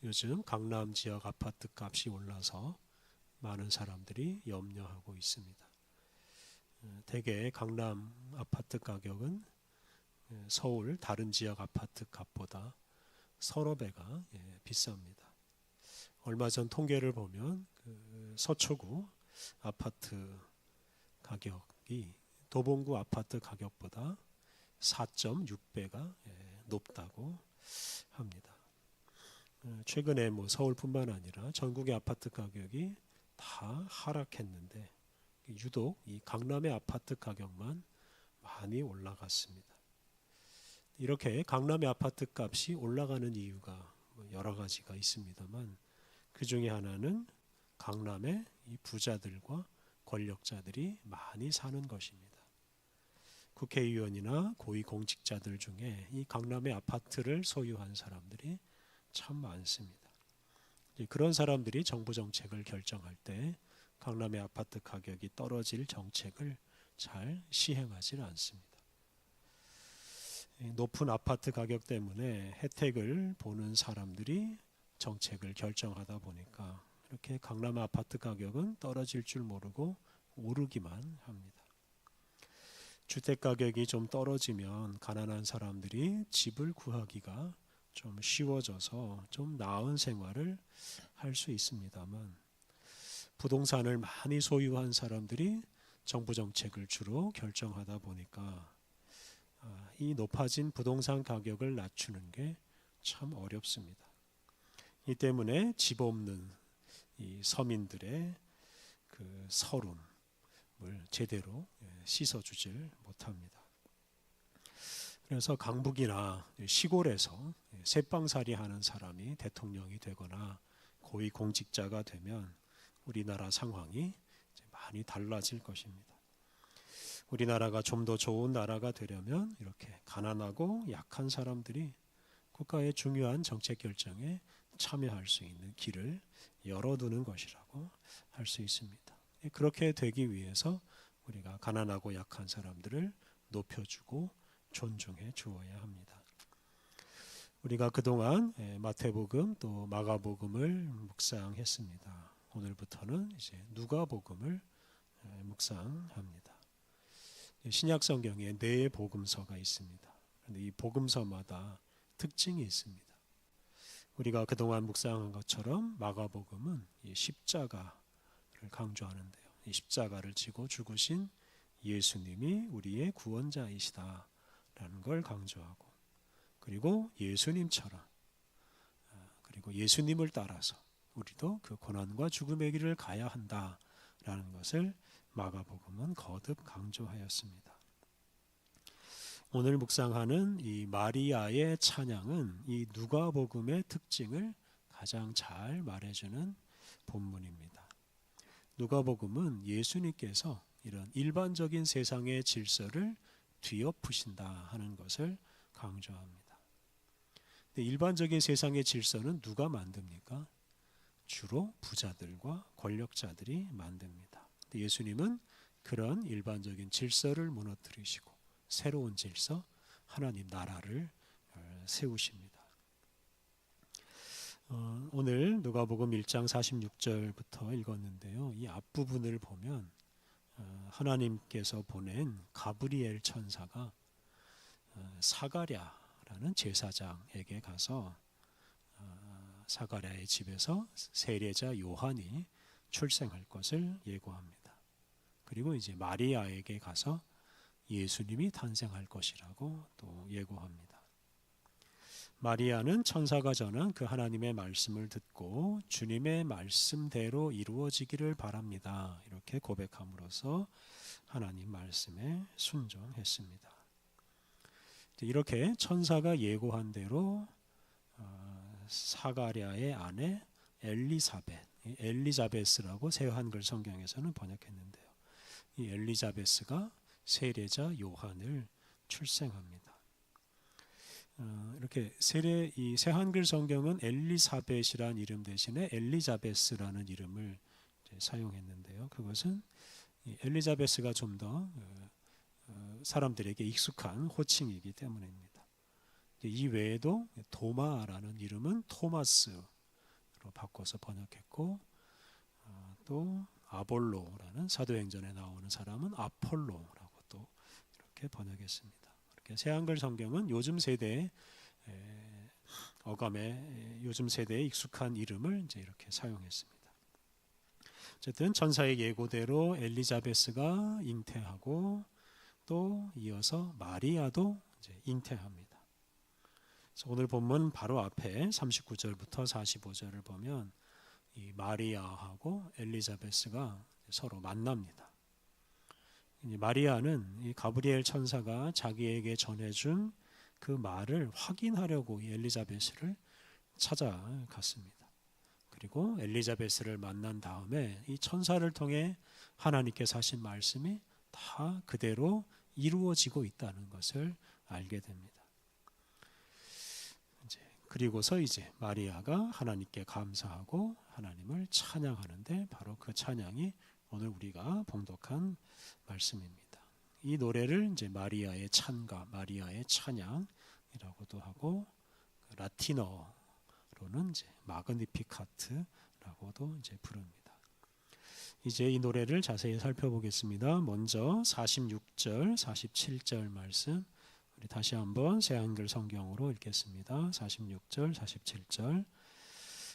요즘 강남 지역 아파트 값이 올라서 많은 사람들이 염려하고 있습니다. 대개 강남 아파트 가격은 서울 다른 지역 아파트 값보다 서너 배가 비쌉니다. 얼마 전 통계를 보면 서초구 아파트 가격이 도봉구 아파트 가격보다 4.6배가 높다고 합니다. 최근에 서울뿐만 아니라 전국의 아파트 가격이 다 하락했는데 유독 이 강남의 아파트 가격만 많이 올라갔습니다. 이렇게 강남의 아파트 값이 올라가는 이유가 여러 가지가 있습니다만 그 중에 하나는 강남의 이 부자들과 권력자들이 많이 사는 것입니다. 국회의원이나 고위공직자들 중에 이 강남의 아파트를 소유한 사람들이 참 많습니다. 그런 사람들이 정부 정책을 결정할 때 강남의 아파트 가격이 떨어질 정책을 잘 시행하지 않습니다. 높은 아파트 가격 때문에 혜택을 보는 사람들이 정책을 결정하다 보니까 이렇게 강남 아파트 가격은 떨어질 줄 모르고 오르기만 합니다. 주택 가격이 좀 떨어지면 가난한 사람들이 집을 구하기가 좀 쉬워져서 좀 나은 생활을 할 수 있습니다만 부동산을 많이 소유한 사람들이 정부 정책을 주로 결정하다 보니까 이 높아진 부동산 가격을 낮추는 게 참 어렵습니다. 이 때문에 집 없는 이 서민들의 그 서름을 제대로 씻어주질 못합니다. 그래서 강북이나 시골에서 새빵살이 하는 사람이 대통령이 되거나 고위공직자가 되면 우리나라 상황이 많이 달라질 것입니다. 우리나라가 좀 더 좋은 나라가 되려면 이렇게 가난하고 약한 사람들이 국가의 중요한 정책 결정에 참여할 수 있는 길을 열어두는 것이라고 할 수 있습니다. 그렇게 되기 위해서 우리가 가난하고 약한 사람들을 높여주고 존중해 주어야 합니다. 우리가 그동안 마태복음 또 마가복음을 묵상했습니다. 오늘부터는 이제 누가복음을 묵상합니다. 신약 성경에 네 복음서가 있습니다. 그런데 이 복음서마다 특징이 있습니다. 우리가 그동안 묵상한 것처럼 마가복음은 이 십자가를 강조하는데요. 이 십자가를 지고 죽으신 예수님이 우리의 구원자이시다라는 걸 강조하고, 그리고 예수님처럼, 그리고 예수님을 따라서 우리도 그 고난과 죽음의 길을 가야 한다라는 것을 마가복음은 거듭 강조하였습니다. 오늘 묵상하는 이 마리아의 찬양은 이 누가복음의 특징을 가장 잘 말해주는 본문입니다. 누가복음은 예수님께서 이런 일반적인 세상의 질서를 뒤엎으신다 하는 것을 강조합니다. 근데 일반적인 세상의 질서는 누가 만듭니까? 주로 부자들과 권력자들이 만듭니다. 근데 예수님은 그런 일반적인 질서를 무너뜨리시고 새로운 질서, 하나님 나라를 세우십니다. 오늘 누가복음 1장 46절부터 읽었는데요. 이 앞부분을 보면 하나님께서 보낸 가브리엘 천사가 사가랴라는 제사장에게 가서 사가랴의 집에서 세례자 요한이 출생할 것을 예고합니다. 그리고 이제 마리아에게 가서 예수님이 탄생할 것이라고 또 예고합니다. 마리아는 천사가 전한 그 하나님의 말씀을 듣고 주님의 말씀대로 이루어지기를 바랍니다. 이렇게 고백함으로써 하나님 말씀에 순종했습니다. 이렇게 천사가 예고한 대로 사가랴의 아내 엘리자베스라고 새 한글 성경에서는 번역했는데요. 이 엘리자베스가 세례자 요한을 출생합니다. 이렇게 이 새 한글 성경은 엘리사벳이라는 이름 대신에 엘리자베스라는 이름을 사용했는데요. 그것은 엘리자베스가 좀 더 사람들에게 익숙한 호칭이기 때문입니다. 이 외에도 도마라는 이름은 토마스 바꿔서 번역했고, 또 아볼로라는 사도행전에 나오는 사람은 아폴로라고 또 이렇게 번역했습니다. 이렇게 새한글 성경은 요즘 세대의 어감에 요즘 세대에 익숙한 이름을 이제 이렇게 사용했습니다. 어쨌든 천사의 예고대로 엘리자베스가 잉태하고 또 이어서 마리아도 이제 잉태합니다. 그래서 오늘 본문 바로 앞에 39절부터 45절을 보면 이 마리아하고 엘리자베스가 서로 만납니다. 마리아는 이 가브리엘 천사가 자기에게 전해준 그 말을 확인하려고 이 엘리자베스를 찾아갔습니다. 그리고 엘리자베스를 만난 다음에 이 천사를 통해 하나님께서 하신 말씀이 다 그대로 이루어지고 있다는 것을 알게 됩니다. 그리고서 이제 마리아가 하나님께 감사하고 하나님을 찬양하는데 바로 그 찬양이 오늘 우리가 봉독한 말씀입니다. 이 노래를 이제 마리아의 찬가, 마리아의 찬양이라고도 하고 라틴어로는 이제 마그니피카트라고도 이제 부릅니다. 이제 이 노래를 자세히 살펴보겠습니다. 먼저 46절, 47절 말씀 우리 다시 한번 새한글 성경으로 읽겠습니다. 46절, 47절.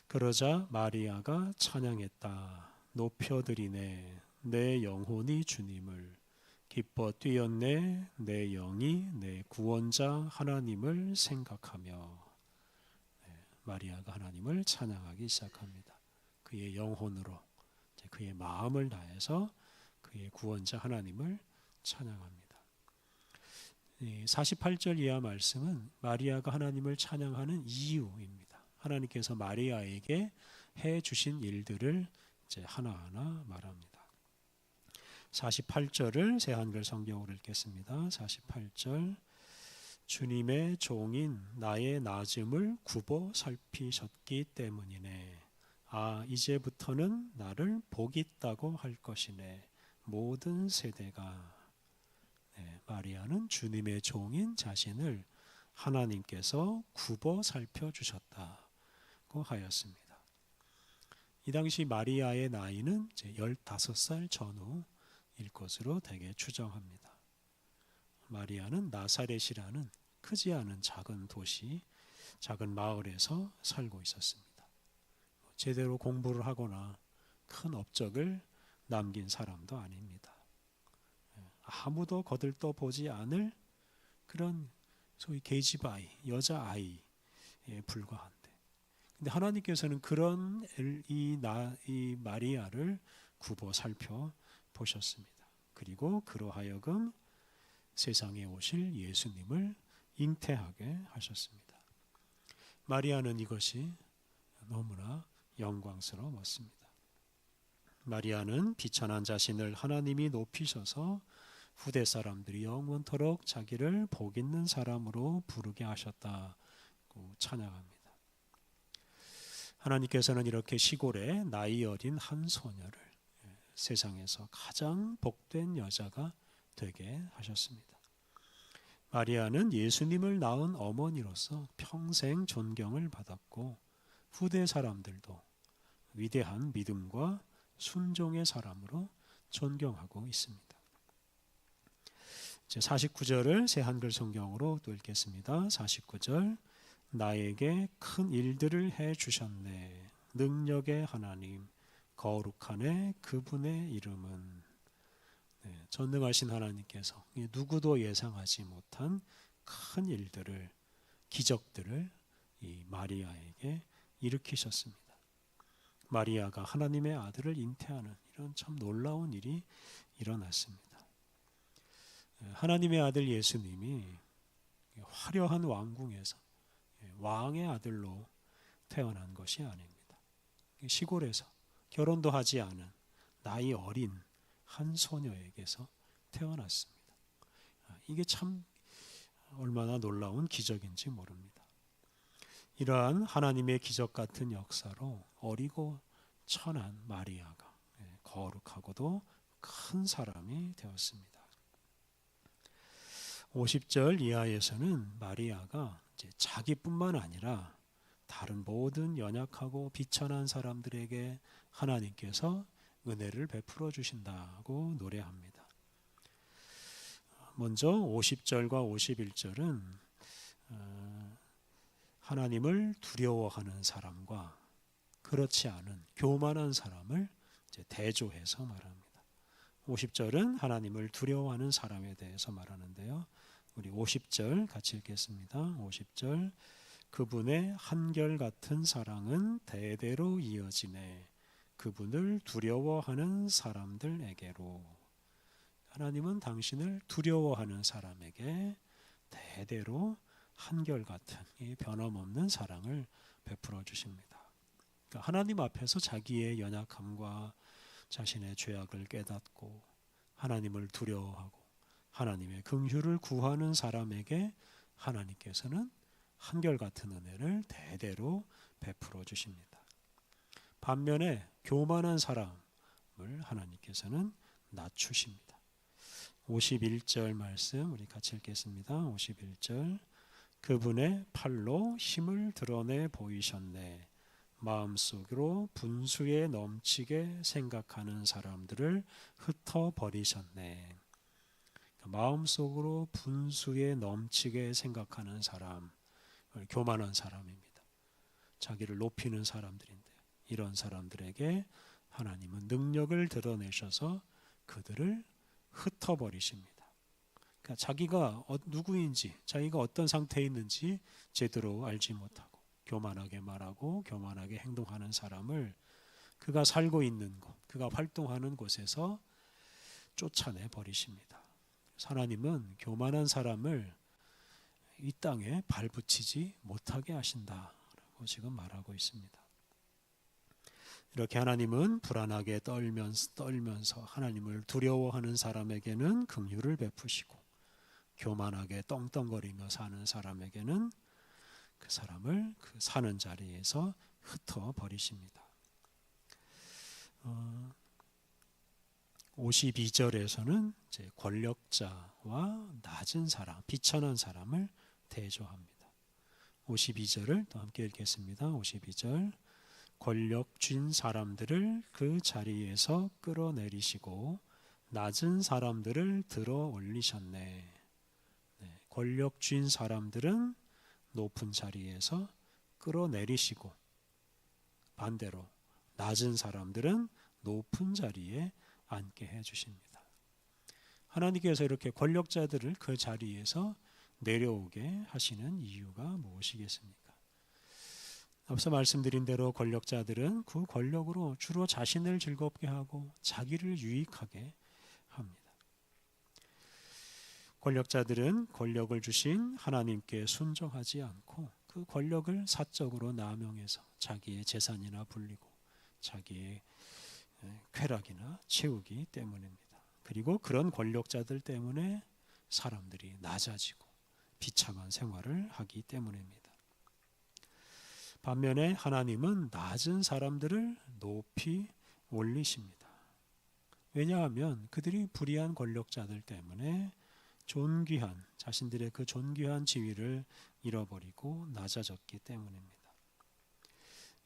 그러자 마리아가 찬양했다. 높여드리네. 내 영혼이 주님을 기뻐 뛰었네. 내 영이 내 구원자 하나님을 생각하며. 마리아가 하나님을 찬양하기 시작합니다. 그의 영혼으로, 그의 마음을 다해서 그의 구원자 하나님을 찬양합니다. 48절 이하 말씀은 마리아가 하나님을 찬양하는 이유입니다. 하나님께서 마리아에게 해 주신 일들을 이제 하나하나 말합니다. 48절을 새한글 성경으로 읽겠습니다. 48절. 주님의 종인 나의 낮음을 굽어 살피셨기 때문이네. 아, 이제부터는 나를 복있다고 할 것이네. 모든 세대가. 마리아는 주님의 종인 자신을 하나님께서 굽어 살펴주셨다고 하였습니다. 이 당시 마리아의 나이는 이제 15살 전후일 것으로 대개 추정합니다. 마리아는 나사렛이라는 크지 않은 작은 도시, 작은 마을에서 살고 있었습니다. 제대로 공부를 하거나 큰 업적을 남긴 사람도 아닙니다. 아무도 거들떠보지 않을 그런 소위 계집아이, 여자아이에 불과한데, 근데 하나님께서는 그런 이 마리아를 굽어 살펴보셨습니다. 그리고 그로 하여금 세상에 오실 예수님을 잉태하게 하셨습니다. 마리아는 이것이 너무나 영광스러웠습니다. 마리아는 비천한 자신을 하나님이 높이셔서 후대 사람들이 영원토록 자기를 복 있는 사람으로 부르게 하셨다고 찬양합니다. 하나님께서는 이렇게 시골에 나이 어린 한 소녀를 세상에서 가장 복된 여자가 되게 하셨습니다. 마리아는 예수님을 낳은 어머니로서 평생 존경을 받았고 후대 사람들도 위대한 믿음과 순종의 사람으로 존경하고 있습니다. 이제 49절을 새한글 성경으로 또 읽겠습니다. 49절. 나에게 큰 일들을 해 주셨네. 능력의 하나님, 거룩하네 그분의 이름은. 전능하신 하나님께서 누구도 예상하지 못한 큰 일들을, 기적들을 이 마리아에게 일으키셨습니다. 마리아가 하나님의 아들을 잉태하는 이런 참 놀라운 일이 일어났습니다. 하나님의 아들 예수님이 화려한 왕궁에서 왕의 아들로 태어난 것이 아닙니다. 시골에서 결혼도 하지 않은 나이 어린 한 소녀에게서 태어났습니다. 이게 참 얼마나 놀라운 기적인지 모릅니다. 이러한 하나님의 기적 같은 역사로 어리고 천한 마리아가 거룩하고도 큰 사람이 되었습니다. 50절 이하에서는 마리아가 이제 자기뿐만 아니라 다른 모든 연약하고 비천한 사람들에게 하나님께서 은혜를 베풀어 주신다고 노래합니다. 먼저 50절과 51절은 하나님을 두려워하는 사람과 그렇지 않은 교만한 사람을 이제 대조해서 말합니다. 50절은 하나님을 두려워하는 사람에 대해서 말하는데요. 우리 50절 같이 읽겠습니다. 50절 그분의 한결같은 사랑은 대대로 이어지네. 그분을 두려워하는 사람들에게로. 하나님은 당신을 두려워하는 사람에게 대대로 한결같은 이 변함없는 사랑을 베풀어 주십니다. 그러니까 하나님 앞에서 자기의 연약함과 자신의 죄악을 깨닫고 하나님을 두려워하고 하나님의 긍휼을 구하는 사람에게 하나님께서는 한결같은 은혜를 대대로 베풀어 주십니다. 반면에 교만한 사람을 하나님께서는 낮추십니다. 51절 말씀 우리 같이 읽겠습니다. 51절 그분의 팔로 힘을 드러내 보이셨네. 마음속으로 분수에 넘치게 생각하는 사람들을 흩어버리셨네. 마음속으로 분수에 넘치게 생각하는 사람, 교만한 사람입니다. 자기를 높이는 사람들인데 이런 사람들에게 하나님은 능력을 드러내셔서 그들을 흩어버리십니다. 그러니까 자기가 누구인지, 자기가 어떤 상태에 있는지 제대로 알지 못하고 교만하게 말하고 교만하게 행동하는 사람을 그가 살고 있는 곳, 그가 활동하는 곳에서 쫓아내 버리십니다. 하나님은 교만한 사람을 이 땅에 발붙이지 못하게 하신다라고 지금 말하고 있습니다. 이렇게 하나님은 불안하게 떨면서 하나님을 두려워하는 사람에게는 긍휼을 베푸시고 교만하게 떵떵거리며 사는 사람에게는 그 사람을 그 사는 자리에서 흩어버리십니다. 52절에서는 이제 권력자와 낮은 사람, 비천한 사람을 대조합니다. 52절을 또 함께 읽겠습니다. 52절 권력 쥔 사람들을 그 자리에서 끌어내리시고 낮은 사람들을 들어 올리셨네. 네, 권력 쥔 사람들은 높은 자리에서 끌어내리시고 반대로 낮은 사람들은 높은 자리에 앉게 해주십니다. 하나님께서 이렇게 권력자들을 그 자리에서 내려오게 하시는 이유가 무엇이겠습니까? 앞서 말씀드린 대로 권력자들은 그 권력으로 주로 자신을 즐겁게 하고 자기를 유익하게 합니다. 권력자들은 권력을 주신 하나님께 순종하지 않고 그 권력을 사적으로 남용해서 자기의 재산이나 불리고 자기의 쾌락이나 채우기 때문입니다. 그리고 그런 권력자들 때문에 사람들이 낮아지고 비참한 생활을 하기 때문입니다. 반면에 하나님은 낮은 사람들을 높이 올리십니다. 왜냐하면 그들이 불의한 권력자들 때문에 존귀한 자신들의 그 존귀한 지위를 잃어버리고 낮아졌기 때문입니다.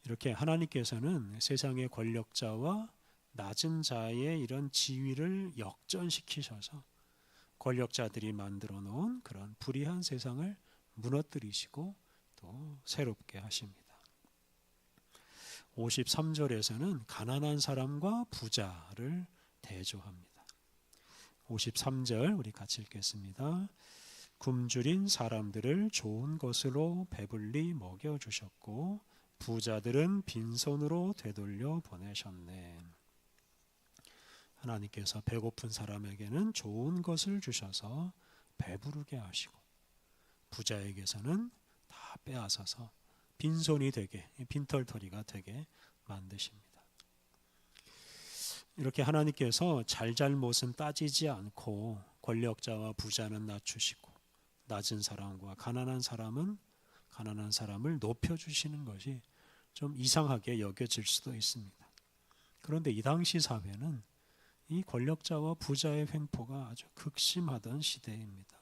이렇게 하나님께서는 세상의 권력자와 낮은 자의 이런 지위를 역전시키셔서 권력자들이 만들어 놓은 그런 불의한 세상을 무너뜨리시고 또 새롭게 하십니다. 53절에서는 가난한 사람과 부자를 대조합니다. 53절 우리 같이 읽겠습니다. 굶주린 사람들을 좋은 것으로 배불리 먹여주셨고 부자들은 빈손으로 되돌려 보내셨네. 하나님께서 배고픈 사람에게는 좋은 것을 주셔서 배부르게 하시고 부자에게서는 다 빼앗아서 빈손이 되게 빈털터리가 되게 만드십니다. 이렇게 하나님께서 잘잘못은 따지지 않고 권력자와 부자는 낮추시고 낮은 사람과 가난한 사람을 높여주시는 것이 좀 이상하게 여겨질 수도 있습니다. 그런데 이 당시 사회는 이 권력자와 부자의 횡포가 아주 극심하던 시대입니다.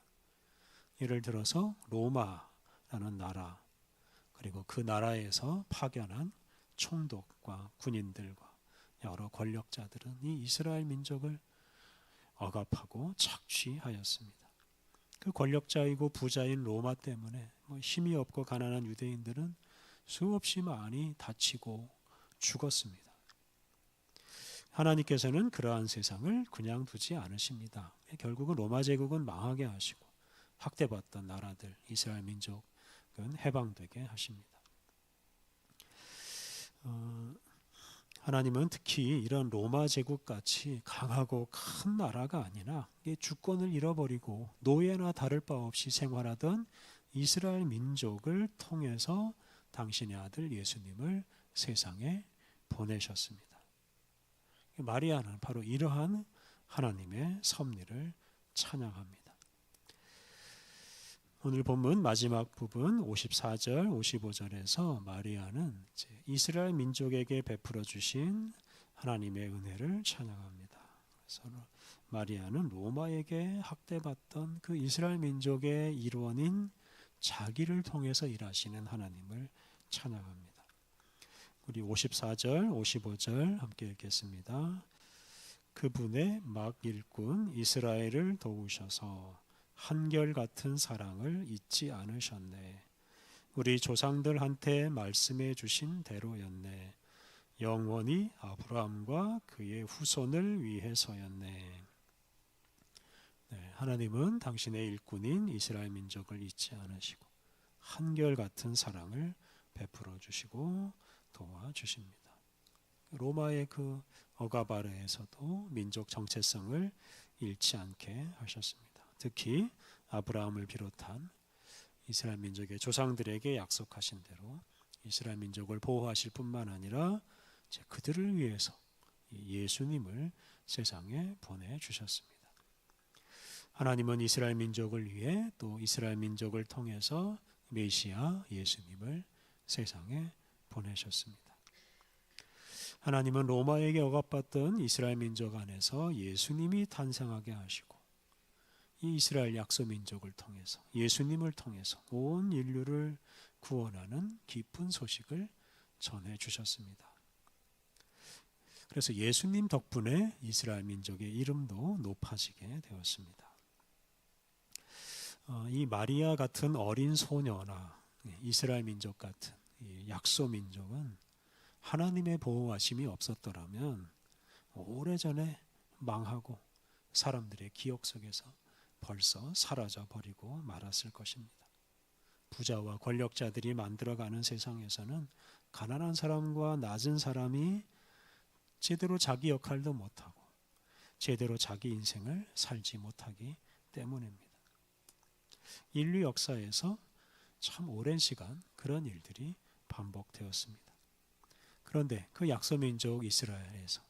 예를 들어서 로마라는 나라, 그리고 그 나라에서 파견한 총독과 군인들과 여러 권력자들은 이 이스라엘 민족을 억압하고 착취하였습니다. 그 권력자이고 부자인 로마 때문에 힘이 없고 가난한 유대인들은 수없이 많이 다치고 죽었습니다. 하나님께서는 그러한 세상을 그냥 두지 않으십니다. 결국은 로마 제국은 망하게 하시고 학대받던 나라들 이스라엘 민족은 해방되게 하십니다. 하나님은 특히 이런 로마 제국같이 강하고 큰 나라가 아니라 주권을 잃어버리고 노예나 다를 바 없이 생활하던 이스라엘 민족을 통해서 당신의 아들 예수님을 세상에 보내셨습니다. 마리아는 바로 이러한 하나님의 섭리를 찬양합니다. 오늘 본문 마지막 부분 54절, 55절에서 마리아는 이스라엘 민족에게 베풀어 주신 하나님의 은혜를 찬양합니다. 그래서 마리아는 로마에게 학대받던 그 이스라엘 민족의 일원인 자기를 통해서 일하시는 하나님을 찬양합니다. 우리 54절, 55절 함께 읽겠습니다. 그분의 막 일꾼 이스라엘을 도우셔서 한결같은 사랑을 잊지 않으셨네. 우리 조상들한테 말씀해 주신 대로였네. 영원히 아브라함과 그의 후손을 위해서였네. 네, 하나님은 당신의 일꾼인 이스라엘 민족을 잊지 않으시고 한결같은 사랑을 베풀어 주시고 도와주십니다. 로마의 그 억압 아래에서도 민족 정체성을 잃지 않게 하셨습니다. 특히 아브라함을 비롯한 이스라엘 민족의 조상들에게 약속하신 대로 이스라엘 민족을 보호하실 뿐만 아니라 그들을 위해서 예수님을 세상에 보내주셨습니다. 하나님은 이스라엘 민족을 위해 또 이스라엘 민족을 통해서 메시아 예수님을 세상에 보내셨습니다. 하나님은 로마에게 억압받던 이스라엘 민족 안에서 예수님이 탄생하게 하시고 이 이스라엘 약소 민족을 통해서 예수님을 통해서 온 인류를 구원하는 기쁜 소식을 전해 주셨습니다. 그래서 예수님 덕분에 이스라엘 민족의 이름도 높아지게 되었습니다. 이 마리아 같은 어린 소녀나 이스라엘 민족 같은 약소 민족은 하나님의 보호하심이 없었더라면 오래전에 망하고 사람들의 기억 속에서 벌써 사라져 버리고 말았을 것입니다. 부자와 권력자들이 만들어가는 세상에서는 가난한 사람과 낮은 사람이 제대로 자기 역할도 못하고 제대로 자기 인생을 살지 못하기 때문입니다. 인류 역사에서 참 오랜 시간 그런 일들이 반복되었습니다. 그런데 그 약소민족 이스라엘에서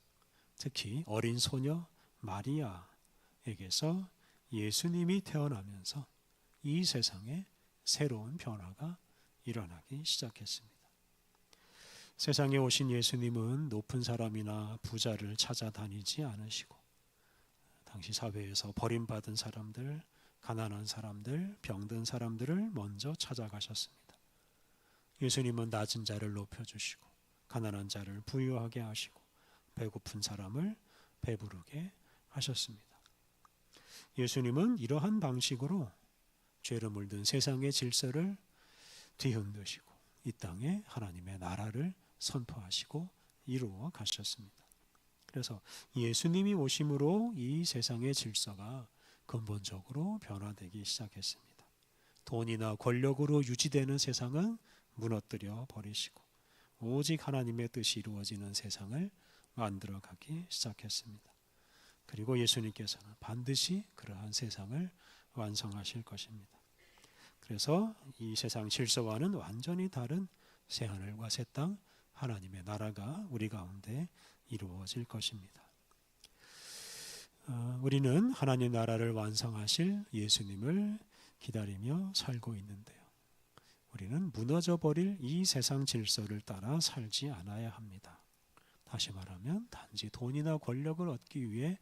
특히 어린 소녀 마리아에게서 예수님이 태어나면서 이 세상에 새로운 변화가 일어나기 시작했습니다. 세상에 오신 예수님은 높은 사람이나 부자를 찾아다니지 않으시고 당시 사회에서 버림받은 사람들, 가난한 사람들, 병든 사람들을 먼저 찾아가셨습니다. 예수님은 낮은 자를 높여주시고 가난한 자를 부유하게 하시고 배고픈 사람을 배부르게 하셨습니다. 예수님은 이러한 방식으로 죄로 물든 세상의 질서를 뒤흔드시고 이 땅에 하나님의 나라를 선포하시고 이루어 가셨습니다. 그래서 예수님이 오심으로 이 세상의 질서가 근본적으로 변화되기 시작했습니다. 돈이나 권력으로 유지되는 세상은 무너뜨려 버리시고 오직 하나님의 뜻이 이루어지는 세상을 만들어가기 시작했습니다. 그리고 예수님께서는 반드시 그러한 세상을 완성하실 것입니다. 그래서 이 세상 질서와는 완전히 다른 새하늘과 새 땅 하나님의 나라가 우리 가운데 이루어질 것입니다. 우리는 하나님 나라를 완성하실 예수님을 기다리며 살고 있는데요. 우리는 무너져버릴 이 세상 질서를 따라 살지 않아야 합니다. 다시 말하면 단지 돈이나 권력을 얻기 위해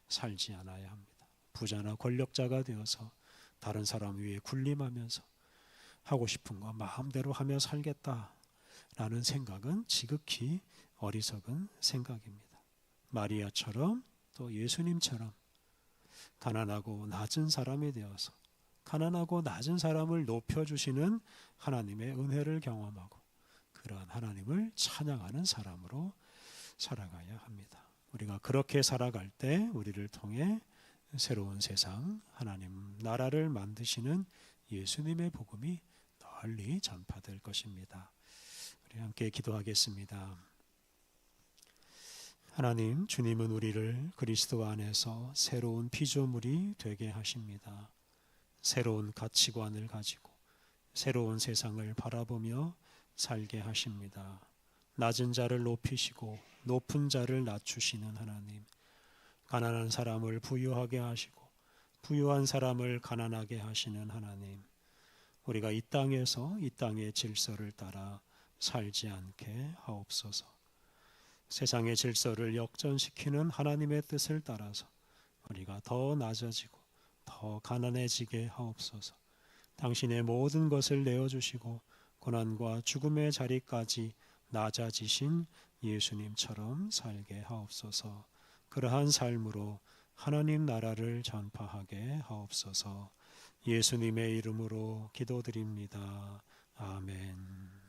살지 않아야 합니다. 부자나 권력자가 되어서 다른 사람 위에 군림하면서 하고 싶은 거 마음대로 하며 살겠다라는 생각은 지극히 어리석은 생각입니다. 마리아처럼 또 예수님처럼 가난하고 낮은 사람이 되어서 가난하고 낮은 사람을 높여주시는 하나님의 은혜를 경험하고 그러한 하나님을 찬양하는 사람으로 살아가야 합니다. 우리가 그렇게 살아갈 때 우리를 통해 새로운 세상, 하나님 나라를 만드시는 예수님의 복음이 널리 전파될 것입니다. 우리 함께 기도하겠습니다. 하나님, 주님은 우리를 그리스도 안에서 새로운 피조물이 되게 하십니다. 새로운 가치관을 가지고 새로운 세상을 바라보며 살게 하십니다. 낮은 자를 높이시고 높은 자를 낮추시는 하나님, 가난한 사람을 부유하게 하시고 부유한 사람을 가난하게 하시는 하나님, 우리가 이 땅에서 이 땅의 질서를 따라 살지 않게 하옵소서. 세상의 질서를 역전시키는 하나님의 뜻을 따라서 우리가 더 낮아지고 더 가난해지게 하옵소서. 당신의 모든 것을 내어주시고 고난과 죽음의 자리까지 낮아지신 예수님처럼 살게 하옵소서. 그러한 삶으로 하나님 나라를 전파하게 하옵소서. 예수님의 이름으로 기도드립니다. 아멘.